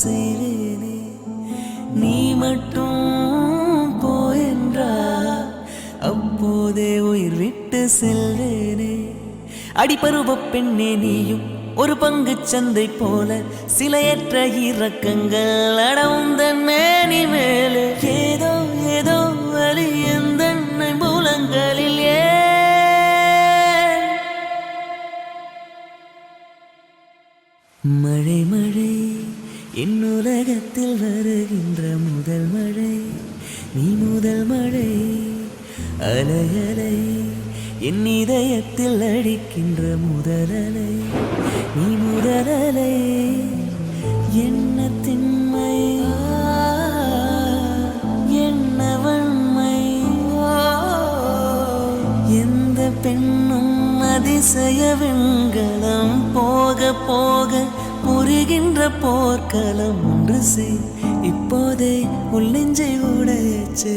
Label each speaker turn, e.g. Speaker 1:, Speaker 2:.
Speaker 1: செய்வேனே. நீ மட்டும் போயென்றா அப்போதே உயிர் விட்டு செல்வேனே. அடிபருவ பெண்ணே நீயும் ஒரு பங்கு சந்தை போல சிலையற்ற இறக்கங்கள் அடவுந்தன் மேனி மேலே. ஏதோ ஏதோ வலி எந்தன்னை மூலங்களில் மழை மழை என் உலகத்தில் வருகின்ற முதல் மழை. நீ முதல் மழை அலை அலை என் இதயத்தில் அடிக்கின்ற முதலலை. நீ முதலலை என்ன திண்மை என்ன வன்மை. எந்த பெண்ணும் அதிசய வெண்கலம் போக போக புரிகின்ற போர்க்களம். ஒன்று செய் இப்போதே உள்ளெஞ்சை உடையச்சை.